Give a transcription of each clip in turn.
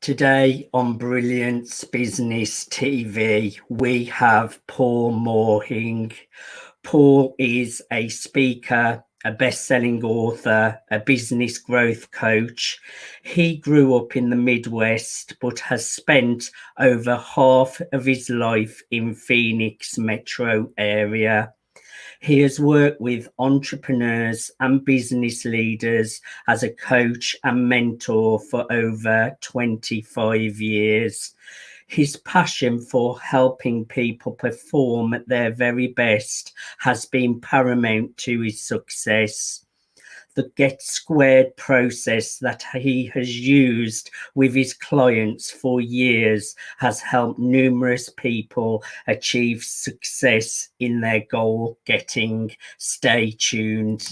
Today on Brilliance Business TV, we have Paul Moehring. Paul is a speaker, a best-selling author, a business growth coach. He grew up in the Midwest, but has spent over half of his life in Phoenix metro area. He has worked with entrepreneurs and business leaders as a coach and mentor for over 25 years. His passion for helping people perform at their very best has been paramount to his success. The Get Squared process that he has used with his clients for years has helped numerous people achieve success in their goal getting. Stay tuned.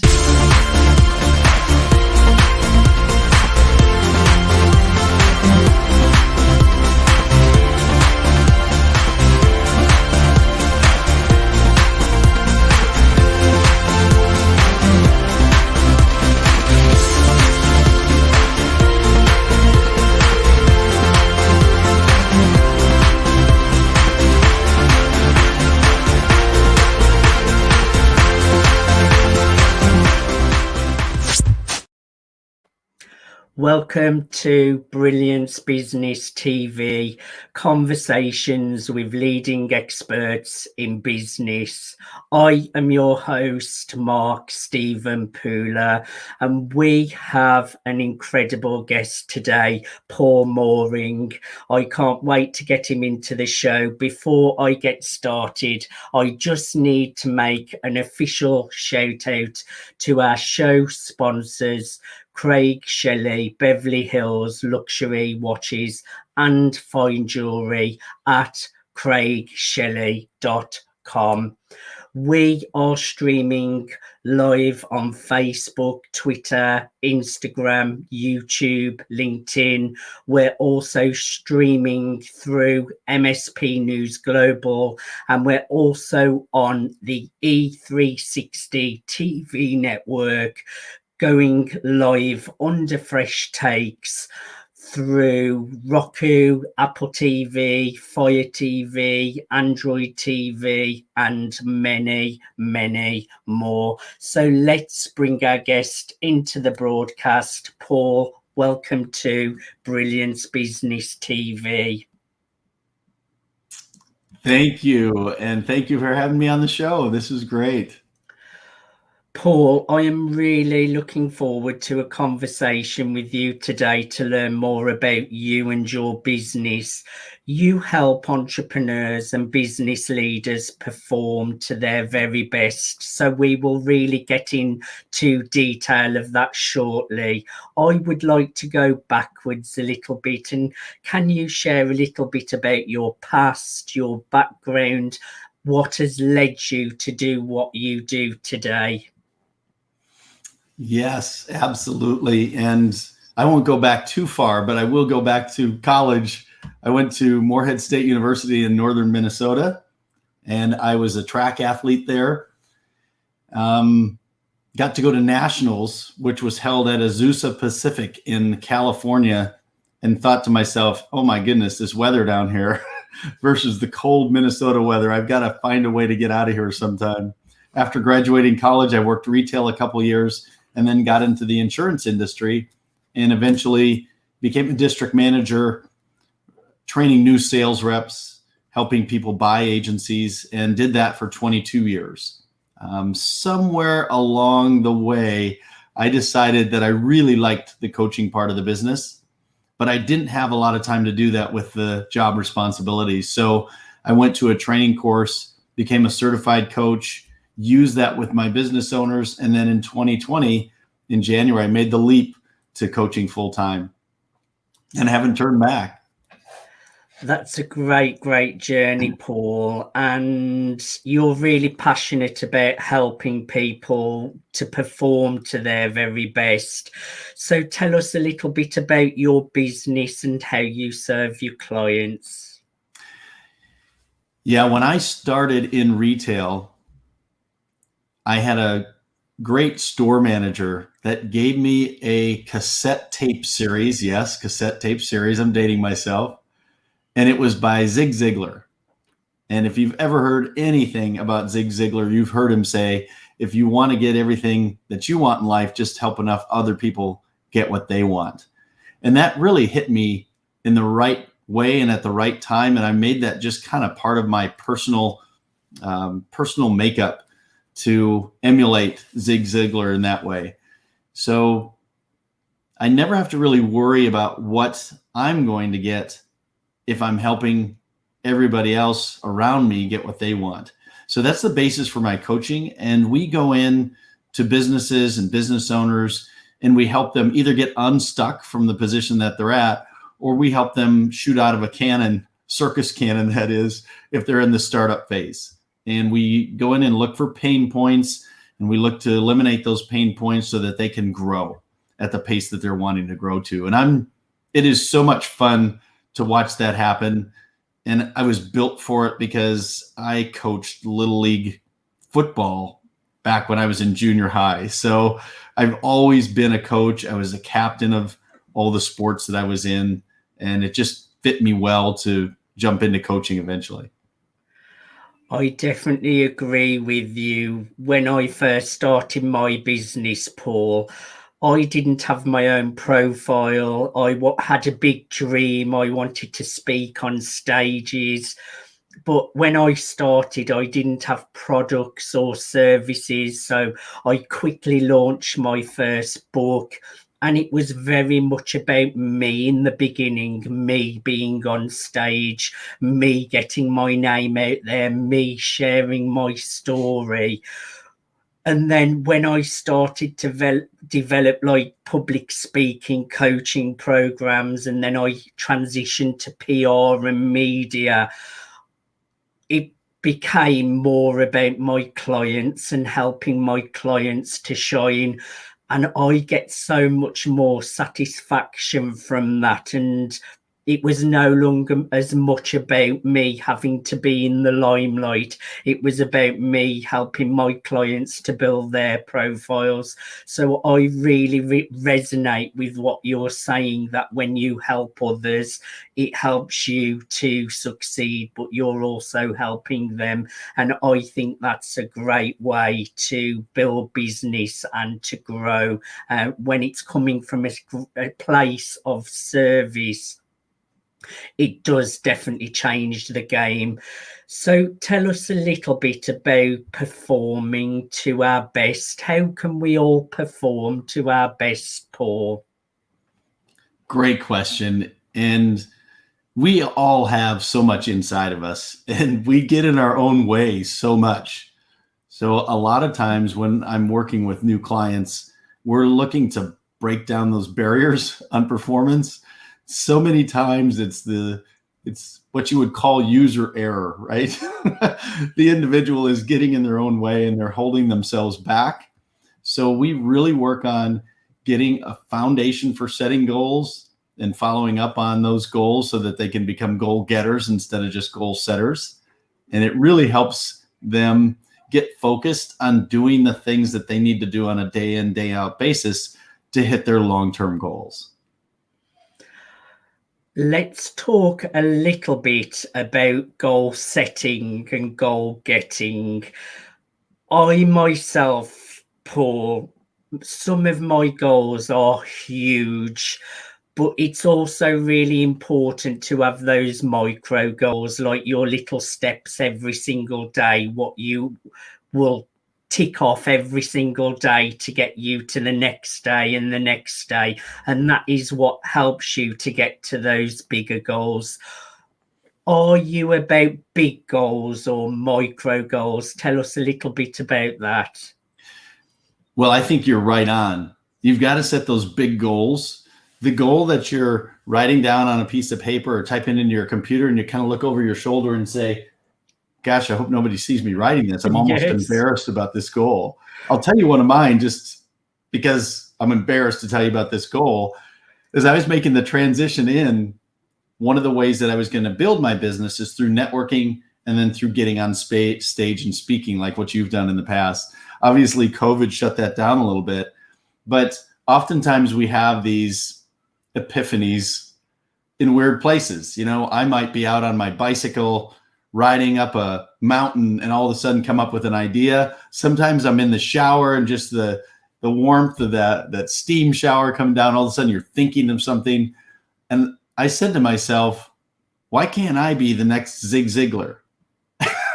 Welcome to Brilliance Business TV, conversations with leading experts in business. I am your host, Mark Stephen Pooler, and we have an incredible guest today, Paul Moehring. I can't wait to get him into the show. Before I get started, I just need to make an official shout out to our show sponsors, Craig Shelley, Beverly Hills Luxury Watches and Fine Jewelry at craigshelley.com. We are streaming live on Facebook, Twitter, Instagram, YouTube, LinkedIn. We're also streaming through MSP News Global, and we're also on the E360 TV network, going live under fresh takes through Roku, Apple TV, Fire TV, Android TV, and many, many more. So let's bring our guest into the broadcast. Paul, welcome to Brilliance Business TV. Thank you. And thank you for having me on the show. This is great. Paul, I am really looking forward to a conversation with you today to learn more about you and your business. You help entrepreneurs and business leaders perform to their very best. So we will really get into detail of that shortly. I would like to go backwards a little bit. And can you share a little bit about your past, your background, what has led you to do what you do today? Yes, absolutely. And I won't go back too far, but I will go back to college. I went to Moorhead State University in northern Minnesota, and I was a track athlete there. Got to go to nationals, which was held at Azusa Pacific in California, and thought to myself, oh my goodness, this weather down here versus the cold Minnesota weather. I've got to find a way to get out of here sometime. After graduating college, I worked retail a couple of years, and then got into the insurance industry and eventually became a district manager, training new sales reps, helping people buy agencies, and did that for 22 years. Somewhere along the way, I decided that I really liked the coaching part of the business, but I didn't have a lot of time to do that with the job responsibilities. So I went to a training course, became a certified coach, use that with my business owners. And then in 2020, in January, I made the leap to coaching full time and haven't turned back. That's a great, great journey, Paul. And you're really passionate about helping people to perform to their very best. So tell us a little bit about your business and how you serve your clients. Yeah, when I started in retail, I had a great store manager that gave me a cassette tape series. Yes, cassette tape series. I'm dating myself. And it was by Zig Ziglar. And if you've ever heard anything about Zig Ziglar, you've heard him say, if you want to get everything that you want in life, just help enough other people get what they want. And that really hit me in the right way and at the right time. And I made that just kind of part of my personal makeup to emulate Zig Ziglar in that way. So I never have to really worry about what I'm going to get if I'm helping everybody else around me get what they want. So that's the basis for my coaching. And we go in to businesses and business owners, and we help them either get unstuck from the position that they're at, or we help them shoot out of a cannon, circus cannon that is, if they're in the startup phase. And we go in and look for pain points, and we look to eliminate those pain points so that they can grow at the pace that they're wanting to grow to. And it is so much fun to watch that happen. And I was built for it because I coached Little League football back when I was in junior high. So I've always been a coach. I was a captain of all the sports that I was in, and it just fit me well to jump into coaching eventually. I definitely agree with you. When I first started my business, Paul, I didn't have my own profile. I had a big dream. I wanted to speak on stages. But when I started, I didn't have products or services. So I quickly launched my first book. And it was very much about me in the beginning, me being on stage, me getting my name out there, me sharing my story. And then when I started to develop like public speaking coaching programs, and then I transitioned to PR and media, it became more about my clients and helping my clients to shine. And I get so much more satisfaction from that. And it was no longer as much about me having to be in the limelight. It was about me helping my clients to build their profiles. So I really resonate with what you're saying, that when you help others, it helps you to succeed, but you're also helping them. And I think that's a great way to build business and to grow when it's coming from a place of service. It does definitely change the game. So tell us a little bit about performing to our best. How can we all perform to our best, Paul? Great question. And we all have so much inside of us, and we get in our own way so much. So a lot of times when I'm working with new clients, we're looking to break down those barriers on performance. So many times it's what you would call user error, right? The individual is getting in their own way and they're holding themselves back. So we really work on getting a foundation for setting goals and following up on those goals so that they can become goal getters instead of just goal setters. And it really helps them get focused on doing the things that they need to do on a day in, day out basis to hit their long-term goals. Let's talk a little bit about goal setting and goal getting. I myself, Paul, some of my goals are huge, but it's also really important to have those micro goals, like your little steps every single day, what you will tick off every single day to get you to the next day and the next day. And that is what helps you to get to those bigger goals. Are you about big goals or micro goals? Tell us a little bit about that. Well, I think you're right on. You've got to set those big goals. The goal that you're writing down on a piece of paper or typing into your computer, and you kind of look over your shoulder and say, gosh, I hope nobody sees me writing this. I'm almost embarrassed about this goal. I'll tell you one of mine, just because I'm embarrassed to tell you about this goal. As I was making the transition in, one of the ways that I was going to build my business is through networking and then through getting on stage and speaking like what you've done in the past. Obviously, COVID shut that down a little bit, but oftentimes we have these epiphanies in weird places. I might be out on my bicycle riding up a mountain and all of a sudden come up with an idea. Sometimes I'm in the shower and just the warmth of that steam shower coming down, all of a sudden you're thinking of something. And I said to myself, why can't I be the next Zig Ziglar?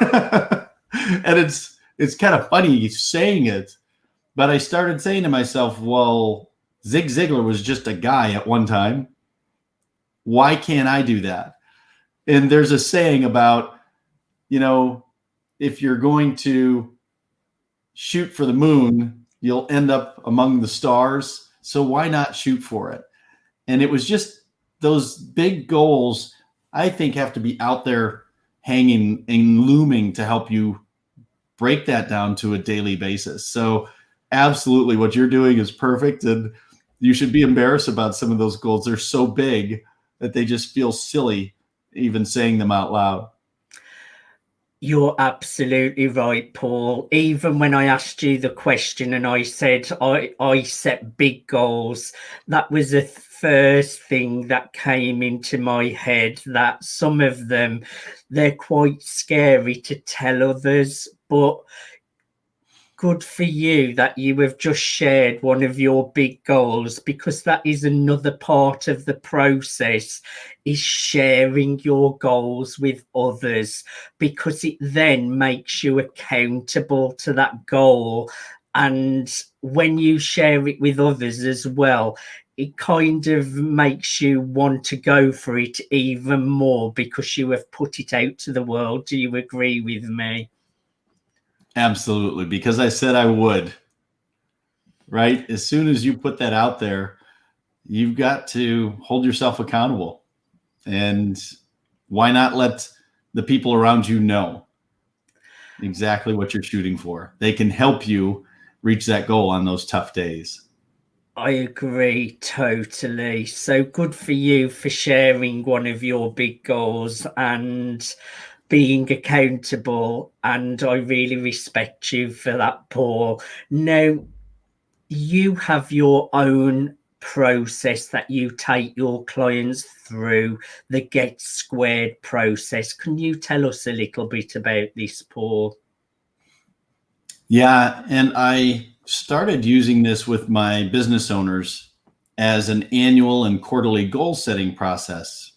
And it's kind of funny saying it, but I started saying to myself, well, Zig Ziglar was just a guy at one time. Why can't I do that? And there's a saying about, if you're going to shoot for the moon, you'll end up among the stars. So why not shoot for it? And it was just those big goals, I think, have to be out there hanging and looming to help you break that down to a daily basis. So absolutely, what you're doing is perfect. And you should be embarrassed about some of those goals. They're so big that they just feel silly even saying them out loud. You're absolutely right, Paul. Even when I asked you the question and I said I set big goals, that was the first thing that came into my head, that some of them, they're quite scary to tell others, but good for you that you have just shared one of your big goals, because that is another part of the process, is sharing your goals with others, because it then makes you accountable to that goal. And when you share it with others as well, it kind of makes you want to go for it even more because you have put it out to the world. Do you agree with me? Absolutely, because I said I would, right? As soon as you put that out there, you've got to hold yourself accountable. And why not let the people around you know exactly what you're shooting for? They can help you reach that goal on those tough days. I agree totally. So good for you for sharing one of your big goals and being accountable, and I really respect you for that, Paul. Now, you have your own process that you take your clients through, the Get Squared process. Can you tell us a little bit about this, Paul? Yeah, and I started using this with my business owners as an annual and quarterly goal setting process.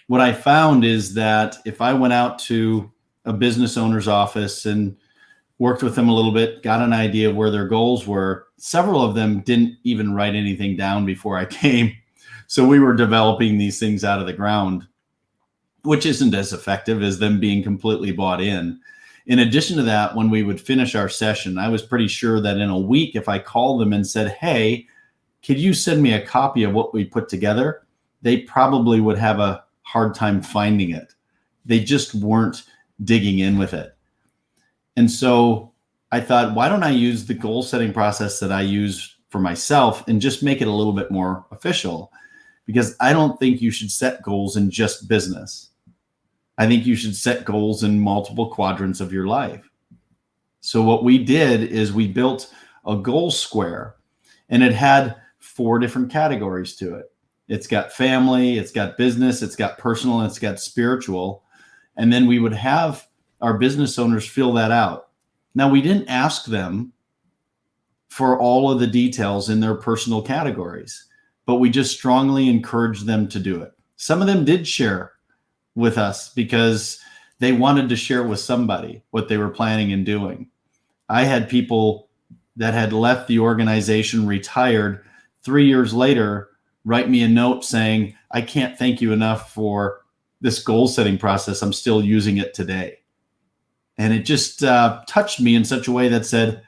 What I found is that if I went out to a business owner's office and worked with them a little bit, got an idea of where their goals were, several of them didn't even write anything down before I came. So we were developing these things out of the ground, which isn't as effective as them being completely bought in. In addition to that, when we would finish our session, I was pretty sure that in a week, if I called them and said, hey, could you send me a copy of what we put together? They probably would have a hard time finding it. They just weren't digging in with it. And so I thought, why don't I use the goal setting process that I use for myself and just make it a little bit more official? Because I don't think you should set goals in just business. I think you should set goals in multiple quadrants of your life. So what we did is we built a goal square, and it had 4 different categories to it. It's got family, it's got business, it's got personal, and it's got spiritual. And then we would have our business owners fill that out. Now, we didn't ask them for all of the details in their personal categories, but we just strongly encouraged them to do it. Some of them did share with us because they wanted to share with somebody what they were planning and doing. I had people that had left the organization, retired, 3 years later, write me a note saying, I can't thank you enough for this goal setting process. I'm still using it today. And it just touched me in such a way that said,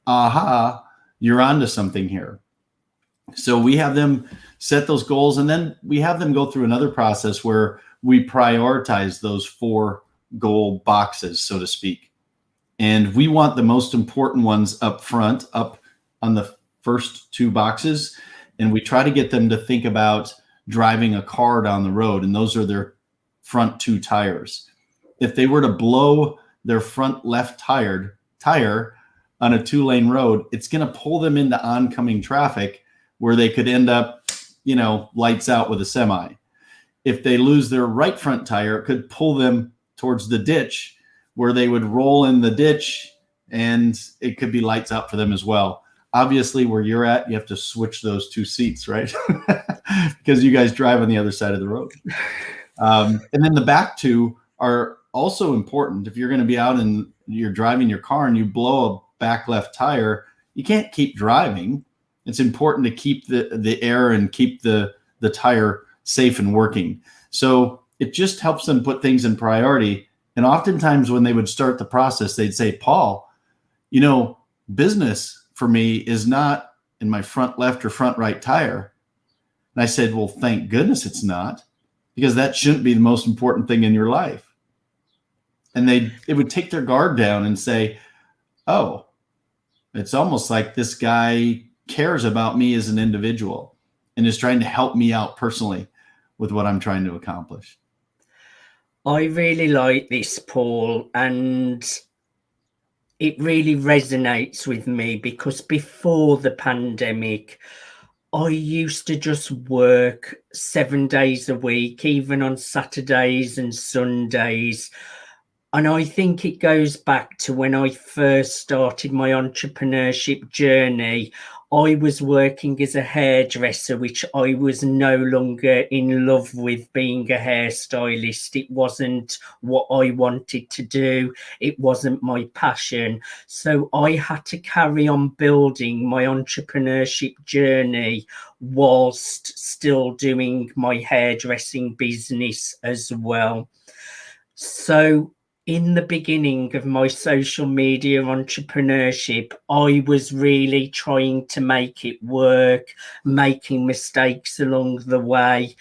aha, you're onto something here. So we have them set those goals, and then we have them go through another process where we prioritize those 4 goal boxes, so to speak. And we want the most important ones up front, up on the first 2 boxes. And we try to get them to think about driving a car down the road, and those are their front 2 tires. if they were to blow their front left tire on a 2-lane road, it's going to pull them into oncoming traffic where they could end up, lights out with a semi. If they lose their right front tire, it could pull them towards the ditch where they would roll in the ditch, and it could be lights out for them as well. Obviously, where you're at, you have to switch those 2 seats, right? Because you guys drive on the other side of the road. And then the back 2 are also important. If you're going to be out and you're driving your car and you blow a back left tire, you can't keep driving. It's important to keep the air and keep the tire safe and working. So it just helps them put things in priority. And oftentimes when they would start the process, they'd say, Paul, business for me is not in my front left or front right tire. And I said, well, thank goodness it's not, because that shouldn't be the most important thing in your life. And they would take their guard down and say, oh, it's almost like this guy cares about me as an individual and is trying to help me out personally with what I'm trying to accomplish. I really like this, Paul, and it really resonates with me because before the pandemic, I used to just work 7 days a week, even on Saturdays and Sundays. And I think it goes back to when I first started my entrepreneurship journey. I was working as a hairdresser, which I was no longer in love with being a hairstylist. It wasn't what I wanted to do. It wasn't my passion. So I had to carry on building my entrepreneurship journey whilst still doing my hairdressing business as well. So in the beginning of my social media entrepreneurship, I was really trying to make it work, making mistakes along the way.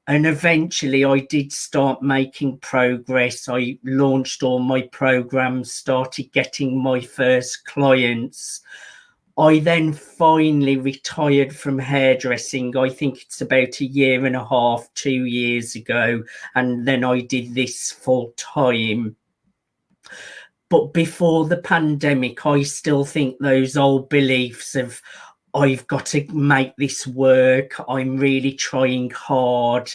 And eventually I did start making progress. I launched all my programs, started getting my first clients. I then finally retired from hairdressing. I think it's about 1.5 years, 2 years ago. And then I did this full time. But before the pandemic, I still think those old beliefs of I've got to make this work, I'm really trying hard,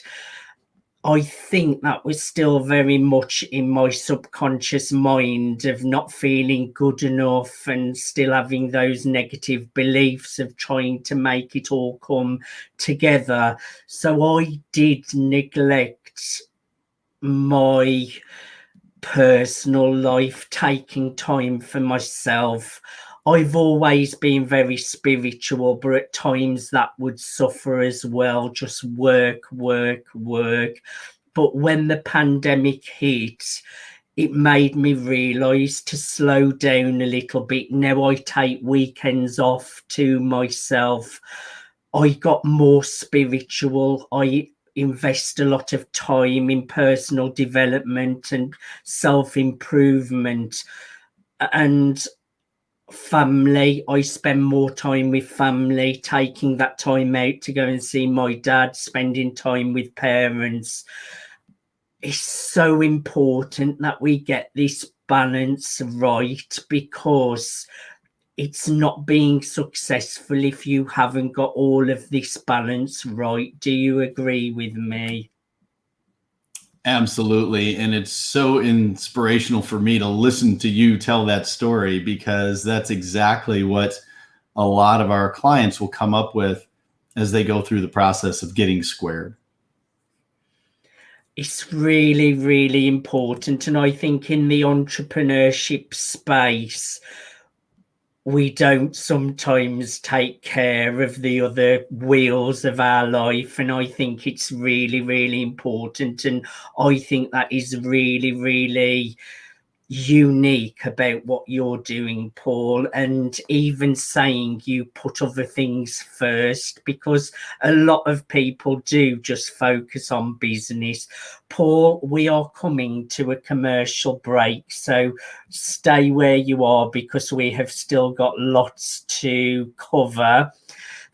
I think that was still very much in my subconscious mind of not feeling good enough and still having those negative beliefs of trying to make it all come together. So I did neglect my personal life, taking time for myself. I've always been very spiritual, but at times that would suffer as well, just work. But when the pandemic hit, it made me realise to slow down a little bit. Now I take weekends off to myself. I got more spiritual. I invest a lot of time in personal development and self-improvement and family. I spend more time with family, taking that time out to go and see my dad, spending time with parents. It's so important that we get this balance right, because it's not being successful if you haven't got all of this balance right. Do you agree with me? Absolutely. And it's so inspirational for me to listen to you tell that story, because that's exactly what a lot of our clients will come up with as they go through the process of getting squared. It's really, really important. And I think in the entrepreneurship space, we don't sometimes take care of the other wheels of our life. And I think it's really, really important. And I think that is really, really unique about what you're doing, Paul, and even saying you put other things first, because a lot of people do just focus on business. Paul, we are coming to a commercial break, so stay where you are because we have still got lots to cover.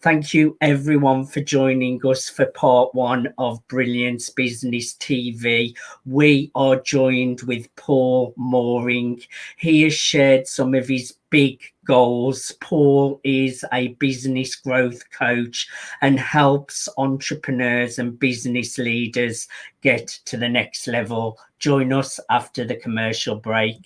Thank you everyone for joining us for part one of Brilliance Business TV. We are joined with Paul Moehring. He has shared some of his big goals. Paul is a business growth coach and helps entrepreneurs and business leaders get to the next level. Join us after the commercial break.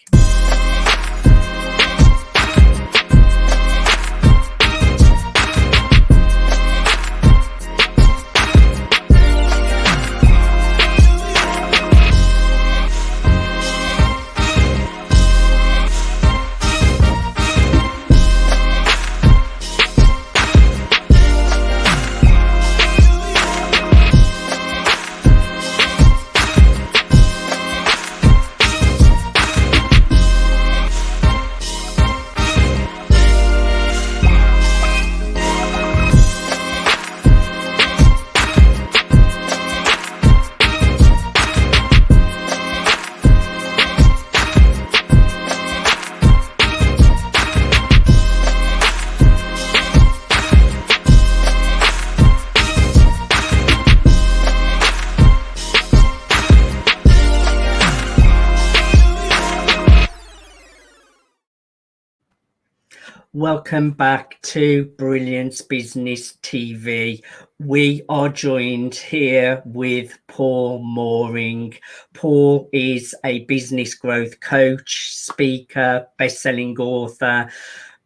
Welcome back to Brilliance Business TV. We are joined here with Paul Moehring. Paul is a business growth coach, speaker, best-selling author.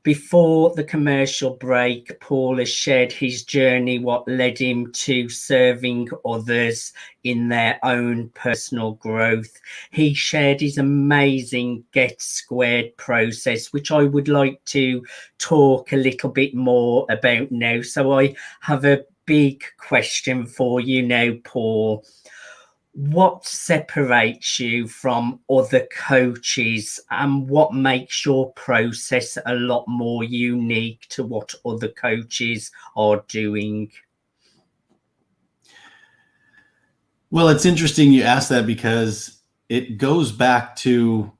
Before the commercial break, Paul has shared his journey, what led him to serving others in their own personal growth. He shared his amazing Get Squared process, which I would like to talk a little bit more about now. So I have a big question for you now, Paul. What separates you from other coaches, and what makes your process a lot more unique to what other coaches are doing? Well, it's interesting you ask that, because it goes back to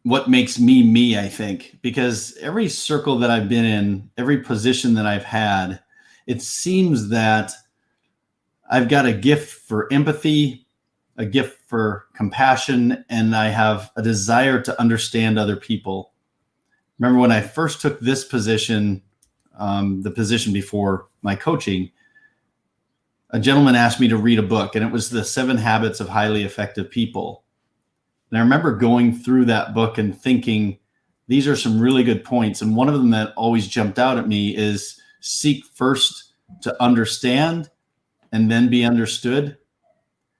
what makes me me, I think, because every circle that I've been in, every position that I've had, it seems that I've got a gift for empathy, a gift for compassion, and I have a desire to understand other people. Remember when I first took this position, the position before my coaching, a gentleman asked me to read a book, and it was The 7 Habits of Highly Effective People. And I remember going through that book and thinking, these are some really good points. And one of them that always jumped out at me is seek first to understand and then be understood.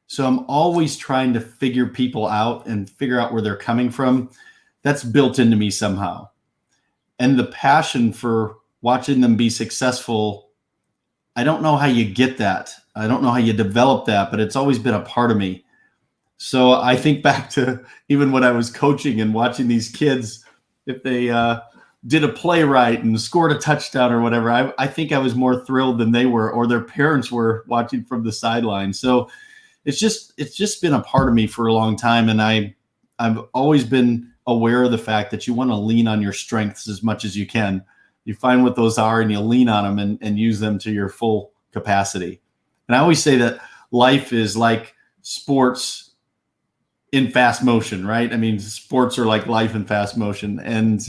So I'm always trying to figure people out and figure out where they're coming from. That's built into me somehow. And the passion for watching them be successful, I don't know how you get that. I don't know how you develop that, but it's always been a part of me. So I think back to even when I was coaching and watching these kids, if they did a play right and scored a touchdown or whatever, I think I was more thrilled than they were, or their parents were watching from the sideline. So it's just been a part of me for a long time. And I've always been aware of the fact that you want to lean on your strengths as much as you can. You find what those are and you lean on them and use them to your full capacity. And I always say that life is like sports in fast motion, right? I mean, sports are like life in fast motion. And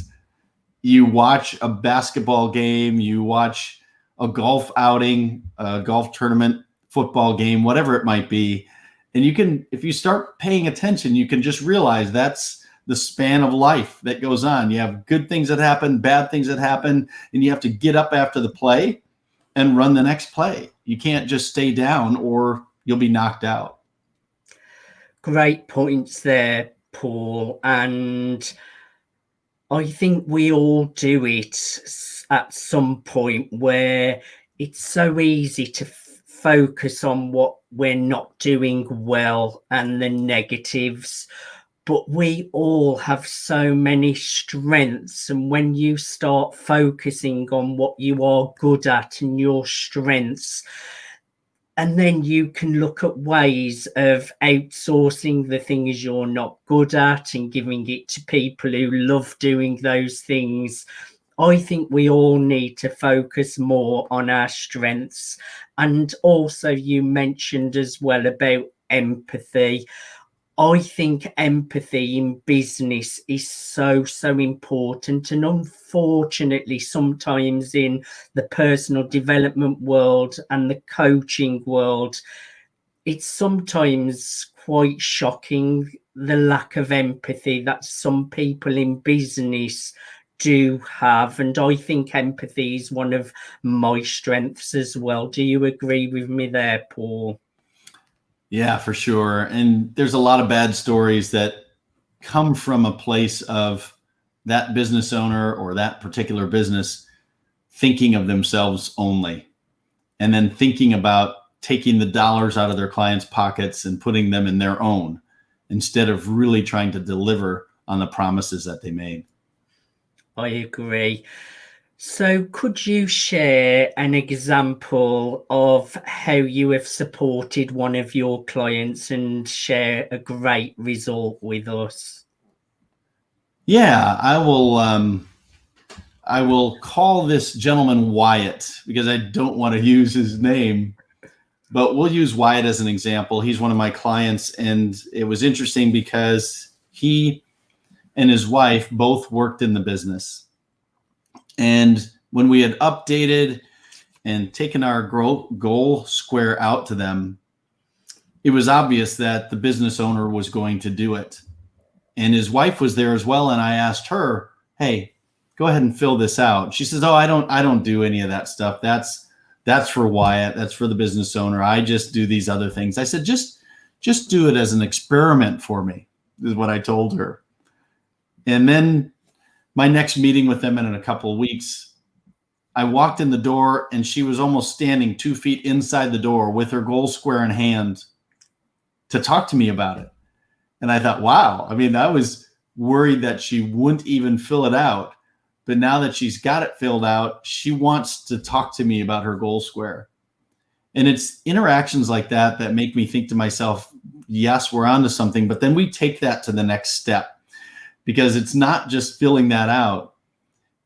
you watch a basketball game, you watch a golf outing, a golf tournament, football game, whatever it might be. And you can, if you start paying attention, you can just realize that's the span of life that goes on. You have good things that happen, bad things that happen, and you have to get up after the play and run the next play. You can't just stay down or you'll be knocked out. Great points there, Paul. And I think we all do it at some point where it's so easy to focus on what we're not doing well and the negatives. But we all have so many strengths. And when you start focusing on what you are good at and your strengths, and then you can look at ways of outsourcing the things you're not good at and giving it to people who love doing those things. I think we all need to focus more on our strengths. And also, you mentioned as well about empathy. I think empathy in business is so, so important. And unfortunately, sometimes in the personal development world and the coaching world, it's sometimes quite shocking, the lack of empathy that some people in business do have. And I think empathy is one of my strengths as well. Do you agree with me there, Paul? Yeah, for sure. And there's a lot of bad stories that come from a place of that business owner or that particular business thinking of themselves only, and then thinking about taking the dollars out of their clients' pockets and putting them in their own, instead of really trying to deliver on the promises that they made. I agree. So could you share an example of how you have supported one of your clients and share a great result with us? Yeah, I will call this gentleman Wyatt because I don't want to use his name, but we'll use Wyatt as an example. He's one of my clients, and it was interesting because he and his wife both worked in the business. And when we had updated and taken our goal square out to them, it was obvious that the business owner was going to do it. And his wife was there as well. And I asked her, hey, go ahead and fill this out. She says, oh, I don't do any of that stuff. That's for Wyatt. That's for the business owner. I just do these other things. I said, just do it as an experiment for me, is what I told her. And then my next meeting with them in a couple of weeks, I walked in the door and she was almost standing 2 feet inside the door with her goal square in hand to talk to me about it. And I thought, wow, I mean, I was worried that she wouldn't even fill it out. But now that she's got it filled out, she wants to talk to me about her goal square. And it's interactions like that that make me think to myself, yes, we're onto something. But then we take that to the next step, because it's not just filling that out,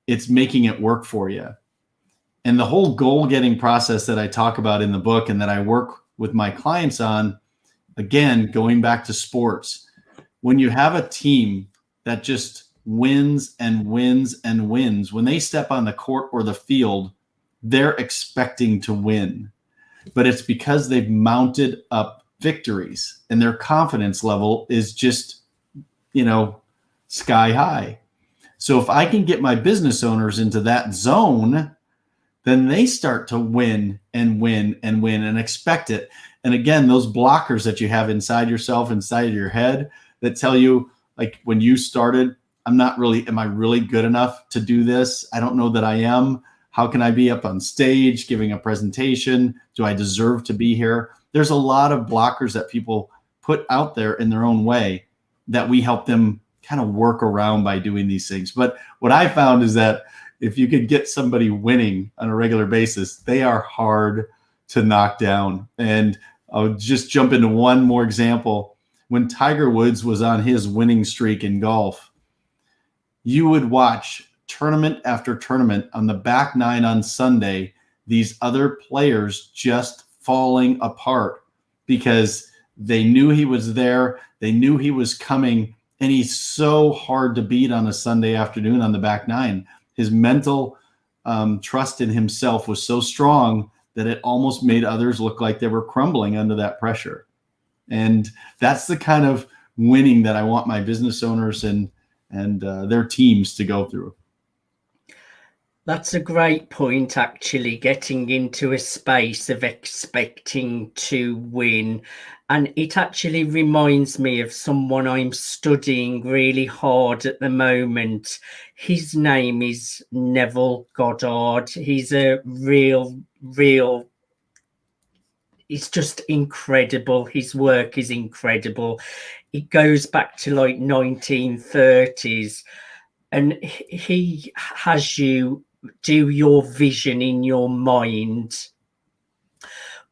it's making it work for you. And the whole goal getting process that I talk about in the book and that I work with my clients on, again, going back to sports, when you have a team that just wins and wins and wins, when they step on the court or the field, they're expecting to win. But it's because they've mounted up victories and their confidence level is just, sky high. So if I can get my business owners into that zone, then they start to win and win and win and expect it. And again, those blockers that you have inside yourself, inside of your head, that tell you, like when you started, am I really good enough to do this? I don't know that I am. How can I be up on stage giving a presentation? Do I deserve to be here? There's a lot of blockers that people put out there in their own way that we help them kind of work around by doing these things. But what I found is that if you could get somebody winning on a regular basis, they are hard to knock down. And I'll just jump into one more example. When Tiger Woods was on his winning streak in golf, you would watch tournament after tournament on the back nine on Sunday, these other players just falling apart because they knew he was there. They knew he was coming. And he's so hard to beat on a Sunday afternoon on the back nine. His mental trust in himself was so strong that it almost made others look like they were crumbling under that pressure. And that's the kind of winning that I want my business owners and their teams to go through. That's a great point, actually, getting into a space of expecting to win. And it actually reminds me of someone I'm studying really hard at the moment. His name is Neville Goddard. He's a real, it's just incredible. His work is incredible. It goes back to like 1930s. And he has you do your vision in your mind.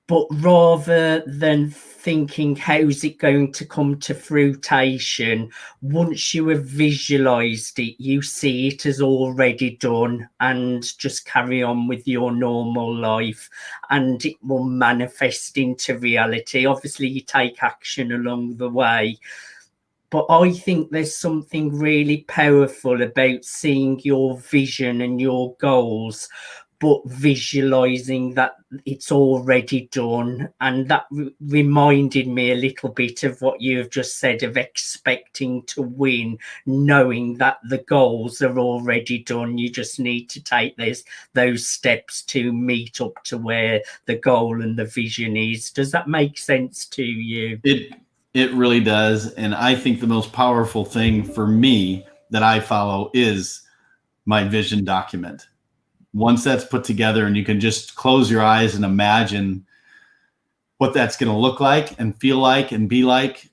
But rather than thinking how's it going to come to fruition, once you have visualized it, you see it as already done and just carry on with your normal life, and it will manifest into reality. Obviously you take action along the way, but I think there's something really powerful about seeing your vision and your goals, but visualizing that it's already done. And that reminded me a little bit of what you've just said, of expecting to win, knowing that the goals are already done. You just need to take those steps to meet up to where the goal and the vision is. Does that make sense to you? It really does. And I think the most powerful thing for me that I follow is my vision document. Once that's put together and you can just close your eyes and imagine what that's going to look like and feel like and be like,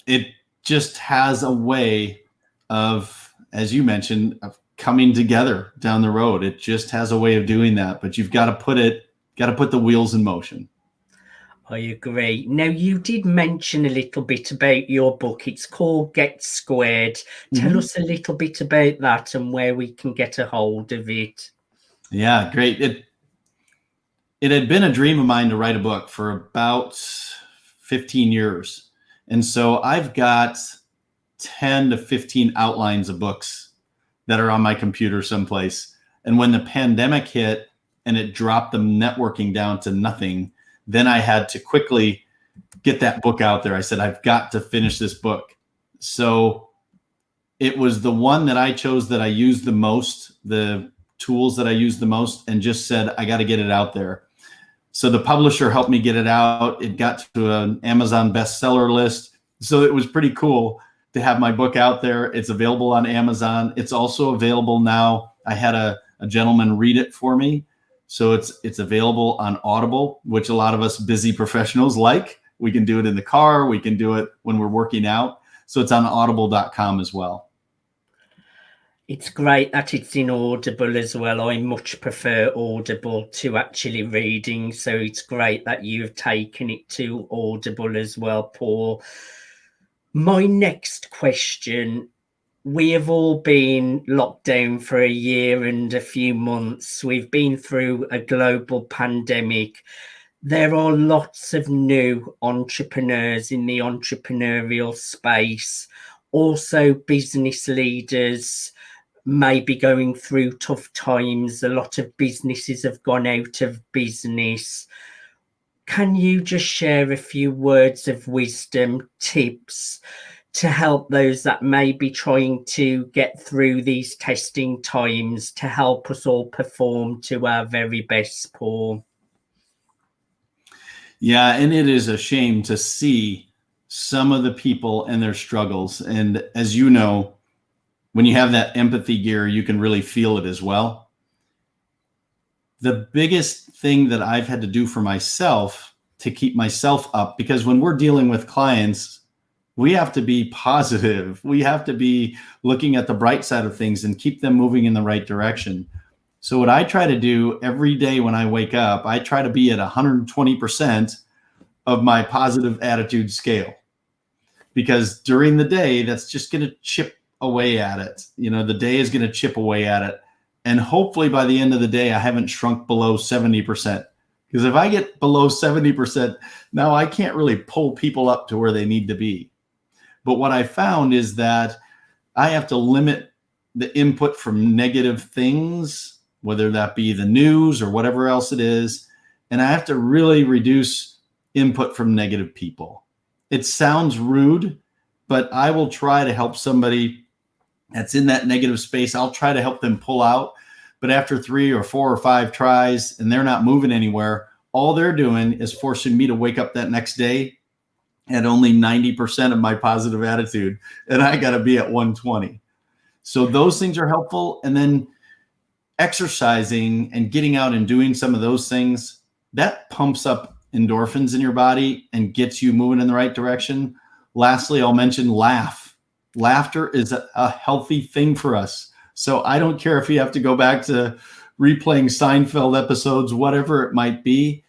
it just has a way of, as you mentioned, of coming together down the road. It just has a way of doing that, but you've got to put the wheels in motion. I agree. Now, you did mention a little bit about your book. It's called Get Squared. Tell us a little bit about that and where we can get a hold of it. Yeah, great. It had been a dream of mine to write a book for about 15 years. And so I've got 10 to 15 outlines of books that are on my computer someplace. And when the pandemic hit and it dropped the networking down to nothing, then I had to quickly get that book out there. I said, I've got to finish this book. So it was the one that I chose that I used the most, the tools that I used the most, and just said, I got to get it out there. So the publisher helped me get it out. It got to an Amazon bestseller list. So it was pretty cool to have my book out there. It's available on Amazon. It's also available now. I had a gentleman read it for me. So it's available on Audible, which a lot of us busy professionals like. We can do it in the car. We can do it when we're working out. So it's on audible.com as well. It's great that it's in Audible as well. I much prefer Audible to actually reading. So it's great that you've taken it to Audible as well, Paul. My next question: we have all been locked down for a year and a few months. We've been through a global pandemic. There are lots of new entrepreneurs in the entrepreneurial space. Also, business leaders may be going through tough times. A lot of businesses have gone out of business. Can you just share a few words of wisdom, tips, to help those that may be trying to get through these testing times, to help us all perform to our very best, Paul? Yeah, and it is a shame to see some of the people and their struggles. And as you know, when you have that empathy gear, you can really feel it as well. The biggest thing that I've had to do for myself to keep myself up, because when we're dealing with clients, we have to be positive. We have to be looking at the bright side of things and keep them moving in the right direction. So what I try to do every day when I wake up, I try to be at 120% of my positive attitude scale, because during the day, that's just going to chip away at it. You know, the day is going to chip away at it. And hopefully by the end of the day, I haven't shrunk below 70%. Because if I get below 70%, now I can't really pull people up to where they need to be. But what I found is that I have to limit the input from negative things, whether that be the news or whatever else it is. And I have to really reduce input from negative people. It sounds rude, but I will try to help somebody that's in that negative space. I'll try to help them pull out. But after 3 or 4 or 5 tries and they're not moving anywhere, all they're doing is forcing me to wake up that next day at only 90% of my positive attitude, and I got to be at 120. So those things are helpful. And then exercising and getting out and doing some of those things, that pumps up endorphins in your body and gets you moving in the right direction. Lastly, I'll mention laughter is a healthy thing for us. So I don't care if you have to go back to replaying Seinfeld episodes, whatever it might be.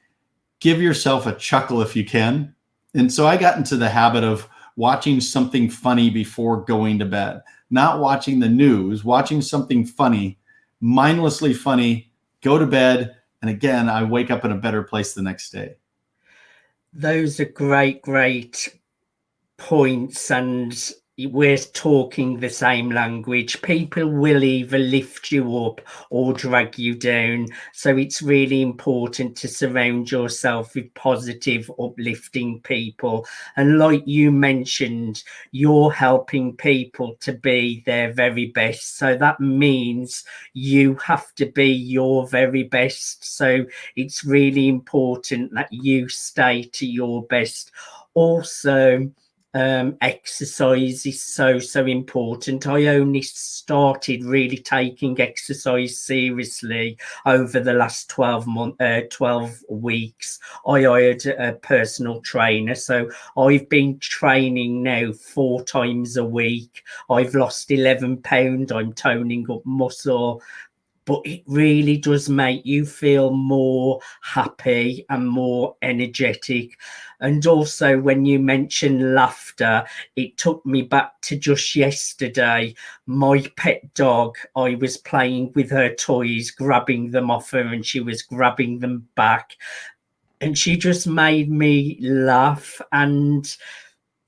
give yourself a chuckle if you can. And so I got into the habit of watching something funny before going to bed, not watching the news, watching something funny, mindlessly funny, go to bed. And again, I wake up in a better place the next day. Those are great points, and we're talking the same language. People will either lift you up or drag you down, so it's really important to surround yourself with positive, uplifting people. And like you mentioned, you're helping people to be their very best, so that means you have to be your very best. So it's really important that you stay to your best. Also, exercise is so important. I only started really taking exercise seriously over the last 12 weeks. I hired a personal trainer, so I've been training now 4 times a week. I've lost 11 pounds. I'm toning up muscle, but it really does make you feel more happy and more energetic. And also, when you mentioned laughter, it took me back to just yesterday. My pet dog, I was playing with her toys, grabbing them off her, and she was grabbing them back. And she just made me laugh, and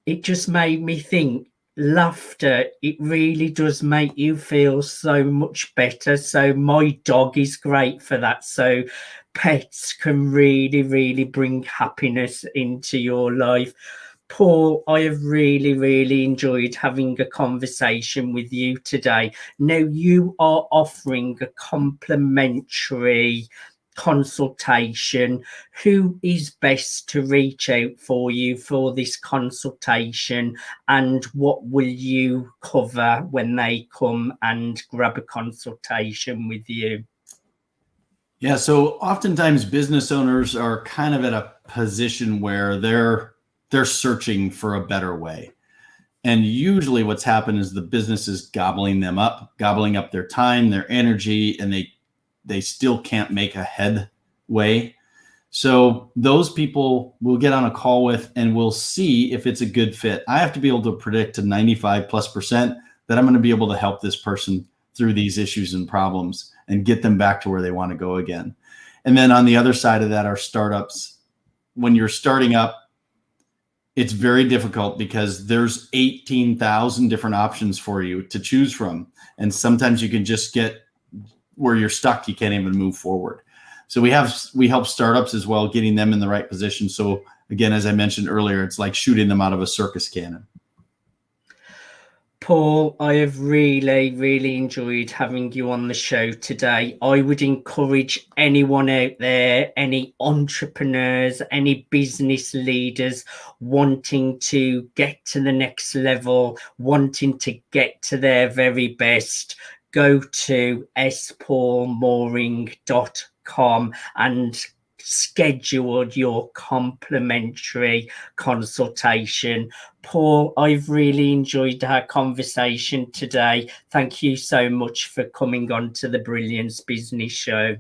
it just made me think, laughter, it really does make you feel so much better. So my dog is great for that. So pets can really bring happiness into your life. Paul, I have really enjoyed having a conversation with you today. Now, you are offering a complimentary consultation. Who is best to reach out for you for this consultation, and what will you cover when they come and grab a consultation with you? Yeah, so oftentimes business owners are kind of at a position where they're searching for a better way. And usually what's happened is the business is gobbling up their time, their energy, and they still can't make a headway. So those people we'll get on a call with, and we'll see if it's a good fit. I have to be able to predict to 95+% that I'm going to be able to help this person through these issues and problems and get them back to where they want to go again. And then on the other side of that are startups. When you're starting up, it's very difficult because there's 18,000 different options for you to choose from. And sometimes you can just get where you're stuck, you can't even move forward. So we help startups as well, getting them in the right position. So again, as I mentioned earlier, it's like shooting them out of a circus cannon. Paul, I have really enjoyed having you on the show today. I would encourage anyone out there, any entrepreneurs, any business leaders wanting to get to the next level, wanting to get to their very best, go to spaulmoehring.com and schedule your complimentary consultation. Paul, I've really enjoyed our conversation today. Thank you so much for coming on to the Brilliance Business Show.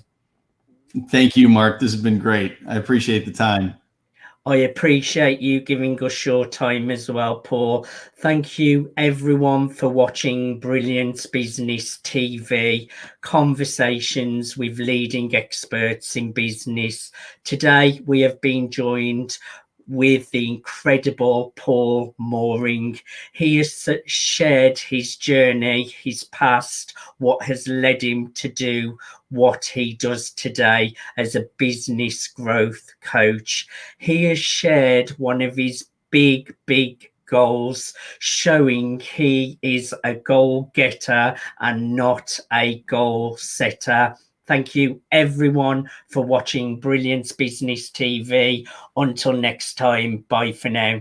Thank you, Mark. This has been great. I appreciate the time. I appreciate you giving us your time as well, Paul. Thank you, everyone, for watching Brilliance Business TV, conversations with leading experts in business. Today, we have been joined with the incredible Paul Moehring. He has shared his journey, his past, what has led him to do what he does today as a business growth coach. He has shared one of his big goals, showing he is a goal getter and not a goal setter. Thank you, everyone, for watching Brilliance Business TV. Until next time, bye for now.